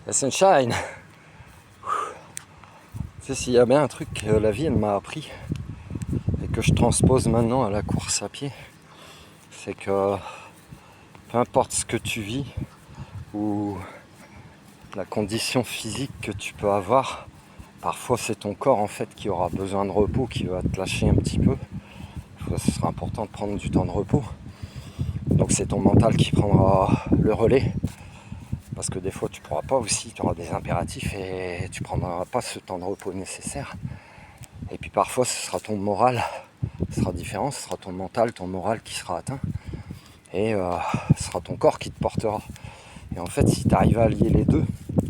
La sunshine. Tu sais, s'il y a bien un truc que la vie elle m'a appris et que je transpose maintenant à la course à pied, c'est que peu importe ce que tu vis ou la condition physique que tu peux avoir, parfois c'est ton corps en fait qui aura besoin de repos, qui va te lâcher un petit peu. Ce sera important de prendre du temps de repos. Donc c'est ton mental qui prendra le relais. Parce que des fois tu pourras pas aussi, tu auras des impératifs et tu prendras pas ce temps de repos nécessaire. Et puis parfois ce sera ton moral, ce sera différent, ce sera ton mental, ton moral qui sera atteint. Et ce sera ton corps qui te portera. Et en fait si tu arrives à allier les deux,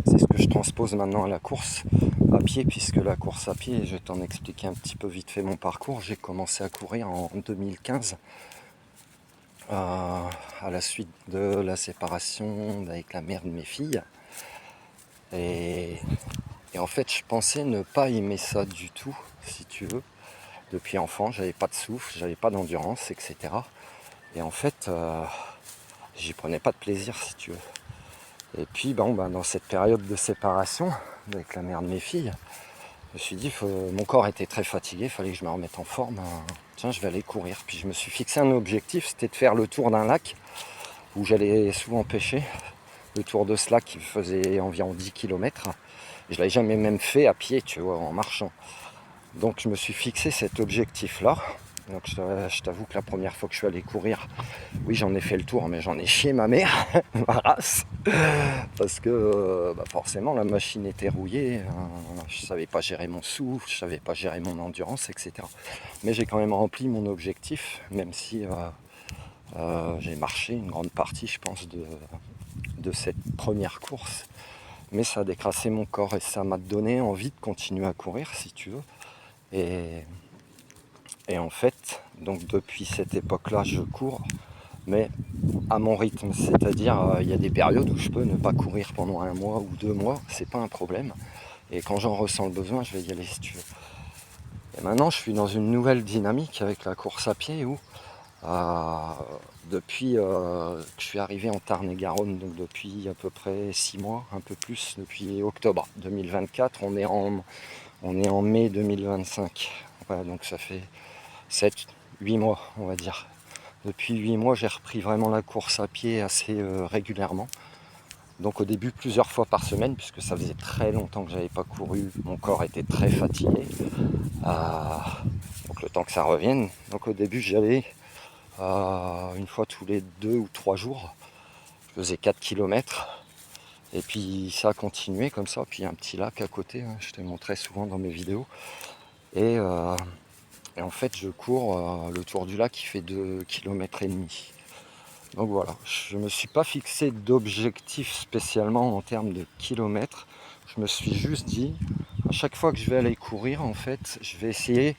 c'est ce que je transpose maintenant à la course à pied, puisque la course à pied, je vais t'en expliquer un petit peu vite fait mon parcours. J'ai commencé à courir en 2015 à la suite de la séparation avec la mère de mes filles. Et en fait, je pensais ne pas aimer ça du tout, si tu veux. Depuis enfant, j'avais pas de souffle, j'avais pas d'endurance, etc. Et en fait, j'y prenais pas de plaisir, si tu veux. Et puis, dans cette période de séparation avec la mère de mes filles, je me suis dit, mon corps était très fatigué, il fallait que je me remette en forme. Tiens, je vais aller courir. Puis je me suis fixé un objectif, c'était de faire le tour d'un lac où j'allais souvent pêcher. Le tour de ce lac qui faisait environ 10 km. Je ne l'avais jamais même fait à pied, tu vois, en marchant. Donc je me suis fixé cet objectif-là. Donc je t'avoue que la première fois que je suis allé courir, oui j'en ai fait le tour, mais j'en ai chié ma mère, ma race. Parce que forcément la machine était rouillée, je ne savais pas gérer mon souffle, je ne savais pas gérer mon endurance, etc. Mais j'ai quand même rempli mon objectif, même si j'ai marché une grande partie, je pense, de cette première course. Mais ça a décrassé mon corps et ça m'a donné envie de continuer à courir, si tu veux. Et en fait, donc depuis cette époque-là, je cours, mais à mon rythme. C'est-à-dire, il y a des périodes où je peux ne pas courir pendant 1 mois ou 2 mois, c'est pas un problème. Et quand j'en ressens le besoin, je vais y aller, si tu veux. Et maintenant, je suis dans une nouvelle dynamique avec la course à pied où, euh, depuis que je suis arrivé en Tarn-et-Garonne, donc depuis à peu près 6 mois, un peu plus, depuis octobre 2024, on est en mai 2025. Voilà, donc ça fait 7-8 mois, on va dire. Depuis 8 mois, j'ai repris vraiment la course à pied assez régulièrement. Donc au début, plusieurs fois par semaine, puisque ça faisait très longtemps que j'avais pas couru. Mon corps était très fatigué. Donc le temps que ça revienne. Donc au début, j'y allais une fois tous les 2 ou 3 jours. Je faisais 4 km. Et puis ça a continué comme ça. Puis il y a un petit lac à côté, hein, je te montrais souvent dans mes vidéos. Et en fait, je cours le tour du lac qui fait 2,5 km. Donc voilà, je ne me suis pas fixé d'objectif spécialement en termes de kilomètres. Je me suis juste dit, à chaque fois que je vais aller courir, en fait, je vais essayer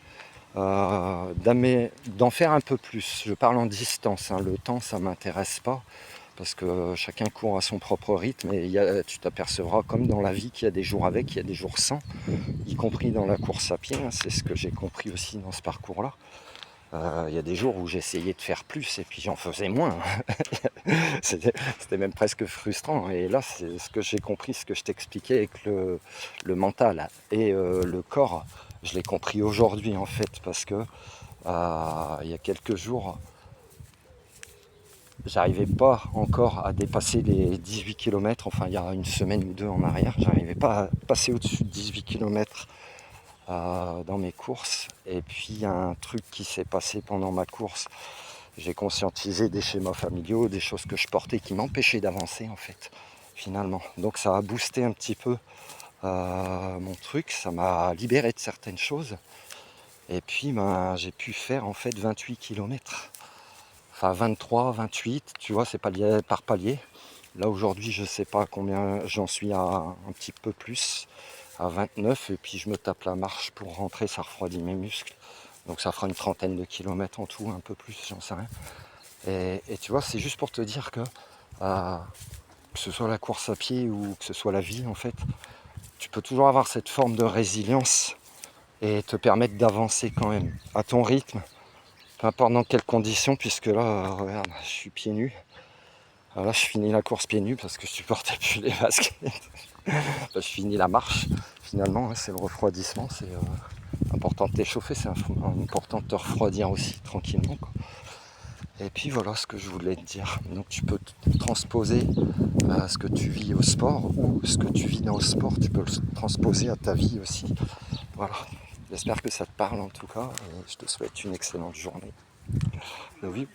d'en faire un peu plus. Je parle en distance, hein. Le temps, ça ne m'intéresse pas, parce que chacun court à son propre rythme, et tu t'apercevras, comme dans la vie, qu'il y a des jours avec, il y a des jours sans, y compris dans la course à pied, hein. C'est ce que j'ai compris aussi dans ce parcours-là. Il y a des jours où j'essayais de faire plus et puis j'en faisais moins. C'était même presque frustrant. Et là, c'est ce que j'ai compris, ce que je t'expliquais avec le mental et le corps. Je l'ai compris aujourd'hui en fait, parce que il y a quelques jours, j'arrivais pas encore à dépasser les 18 km. Enfin, il y a une semaine ou deux en arrière, j'arrivais pas à passer au-dessus de 18 km dans mes courses. Et puis il y a un truc qui s'est passé pendant ma course. J'ai conscientisé des schémas familiaux, des choses que je portais qui m'empêchaient d'avancer en fait, finalement. Donc ça a boosté un petit peu mon truc, ça m'a libéré de certaines choses. Et puis j'ai pu faire en fait 28 km. Enfin 23, 28, tu vois, c'est palier par palier. Là aujourd'hui je sais pas combien j'en suis, à un petit peu plus, à 29, et puis je me tape la marche pour rentrer, ça refroidit mes muscles. Donc ça fera une trentaine de kilomètres en tout, un peu plus, j'en sais rien. Et tu vois, c'est juste pour te dire que ce soit la course à pied ou que ce soit la vie, en fait, tu peux toujours avoir cette forme de résilience et te permettre d'avancer quand même à ton rythme, peu importe dans quelles conditions, puisque là, regarde, je suis pieds nus. Alors là, je finis la course pieds nus parce que je supportais plus les baskets. Je finis la marche. Finalement, hein, c'est le refroidissement. C'est important de t'échauffer. C'est important de te refroidir aussi tranquillement, quoi. Et puis voilà ce que je voulais te dire. Donc tu peux transposer ce que tu vis au sport, ou ce que tu vis dans le sport, tu peux le transposer à ta vie aussi. Voilà. J'espère que ça te parle en tout cas. Et je te souhaite une excellente journée. Love you.